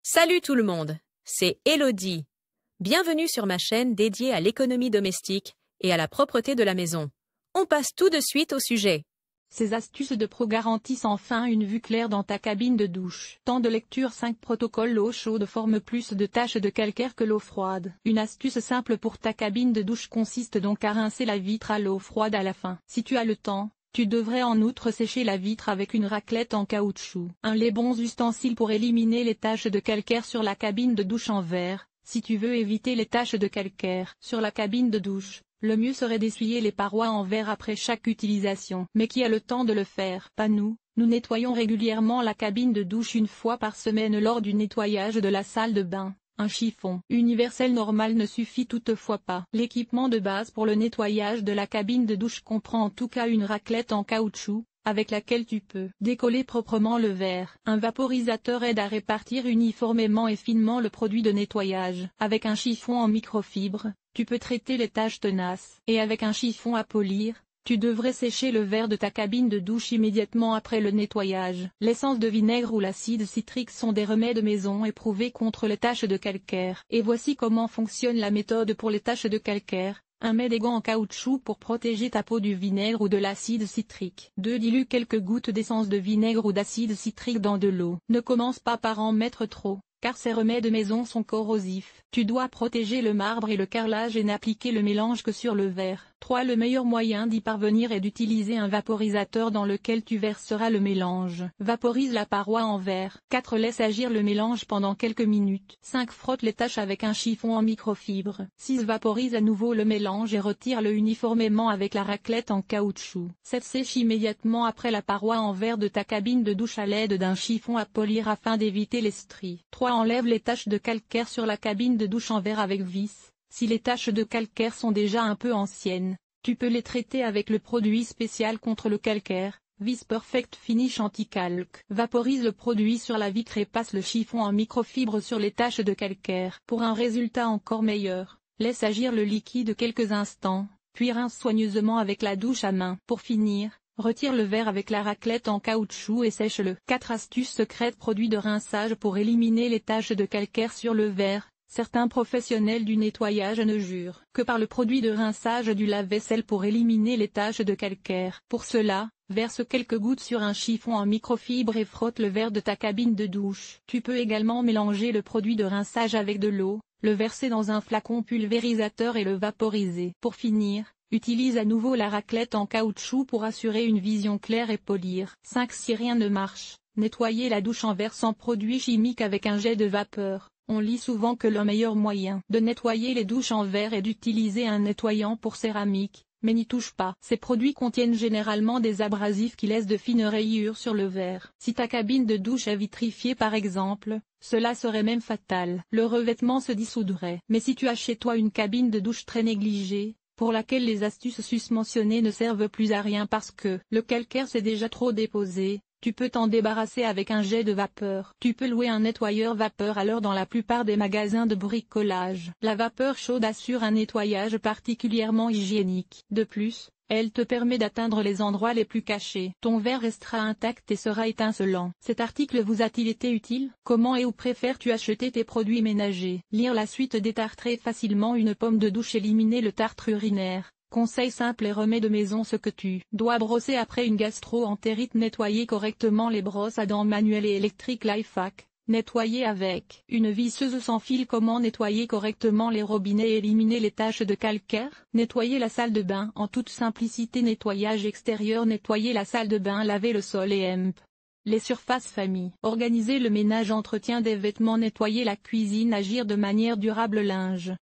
Salut tout le monde, c'est Elodie. Bienvenue sur ma chaîne dédiée à l'économie domestique et à la propreté de la maison. On passe tout de suite au sujet. Ces astuces de pro garantissent enfin une vue claire dans ta cabine de douche. Temps de lecture 5 protocoles. L'eau chaude forme plus de taches de calcaire que l'eau froide. Une astuce simple pour ta cabine de douche consiste donc à rincer la vitre à l'eau froide à la fin. Si tu as le temps, tu devrais en outre sécher la vitre avec une raclette en caoutchouc. Les bons ustensiles pour éliminer les taches de calcaire sur la cabine de douche en verre. Si tu veux éviter les taches de calcaire sur la cabine de douche, le mieux serait d'essuyer les parois en verre après chaque utilisation. Mais qui a le temps de le faire? Pas nous. Nous nettoyons régulièrement la cabine de douche une fois par semaine lors du nettoyage de la salle de bain. Un chiffon universel normal ne suffit toutefois pas. L'équipement de base pour le nettoyage de la cabine de douche comprend en tout cas une raclette en caoutchouc, avec laquelle tu peux décoller proprement le verre. Un vaporisateur aide à répartir uniformément et finement le produit de nettoyage. Avec un chiffon en microfibre, tu peux traiter les taches tenaces. Et avec un chiffon à polir, tu devrais sécher le verre de ta cabine de douche immédiatement après le nettoyage. L'essence de vinaigre ou l'acide citrique sont des remèdes maison éprouvés contre les taches de calcaire. Et voici comment fonctionne la méthode pour les taches de calcaire. 1 mets des gants en caoutchouc pour protéger ta peau du vinaigre ou de l'acide citrique. 2 dilue quelques gouttes d'essence de vinaigre ou d'acide citrique dans de l'eau. Ne commence pas par en mettre trop, car ces remèdes maison sont corrosifs. Tu dois protéger le marbre et le carrelage et n'appliquer le mélange que sur le verre. 3. Le meilleur moyen d'y parvenir est d'utiliser un vaporisateur dans lequel tu verseras le mélange. Vaporise la paroi en verre. 4. Laisse agir le mélange pendant quelques minutes. 5. Frotte les taches avec un chiffon en microfibre. 6. Vaporise à nouveau le mélange et retire-le uniformément avec la raclette en caoutchouc. 7. Sèche immédiatement après la paroi en verre de ta cabine de douche à l'aide d'un chiffon à polir afin d'éviter les stries. 3. Enlève les taches de calcaire sur la cabine de douche en verre avec vis. Si les taches de calcaire sont déjà un peu anciennes, tu peux les traiter avec le produit spécial contre le calcaire, Vis Perfect Finish Anti-Calque. Vaporise le produit sur la vitre et passe le chiffon en microfibre sur les taches de calcaire. Pour un résultat encore meilleur, laisse agir le liquide quelques instants, puis rince soigneusement avec la douche à main. Pour finir, retire le verre avec la raclette en caoutchouc et sèche-le. 4 astuces secrètes produits de rinçage pour éliminer les taches de calcaire sur le verre. Certains professionnels du nettoyage ne jurent que par le produit de rinçage du lave-vaisselle pour éliminer les taches de calcaire. Pour cela, verse quelques gouttes sur un chiffon en microfibre et frotte le verre de ta cabine de douche. Tu peux également mélanger le produit de rinçage avec de l'eau, le verser dans un flacon pulvérisateur et le vaporiser. Pour finir, utilise à nouveau la raclette en caoutchouc pour assurer une vision claire et polir. 5. Si rien ne marche, nettoyer la douche en verre sans produit chimique avec un jet de vapeur. On lit souvent que le meilleur moyen de nettoyer les douches en verre est d'utiliser un nettoyant pour céramique, mais n'y touche pas. Ces produits contiennent généralement des abrasifs qui laissent de fines rayures sur le verre. Si ta cabine de douche est vitrifiée par exemple, cela serait même fatal. Le revêtement se dissoudrait. Mais si tu as chez toi une cabine de douche très négligée, pour laquelle les astuces susmentionnées ne servent plus à rien parce que le calcaire s'est déjà trop déposé, tu peux t'en débarrasser avec un jet de vapeur. Tu peux louer un nettoyeur vapeur alors dans la plupart des magasins de bricolage. La vapeur chaude assure un nettoyage particulièrement hygiénique. De plus, elle te permet d'atteindre les endroits les plus cachés. Ton verre restera intact et sera étincelant. Cet article vous a-t-il été utile? Comment et où préfères-tu acheter tes produits ménagers? Lire la suite: détartrer facilement une pomme de douche, éliminer le tartre urinaire. Conseil simple et remède maison: ce que tu dois brosser après une gastro-entérite. Nettoyer correctement les brosses à dents manuelles et électriques. Lifehack: nettoyer avec une visseuse sans fil. Comment nettoyer correctement les robinets et éliminer les taches de calcaire? Nettoyer la salle de bain en toute simplicité. Nettoyage extérieur: nettoyer la salle de bain, laver le sol et les surfaces famille. Organiser le ménage, entretien des vêtements. Nettoyer la cuisine, agir de manière durable. Linge.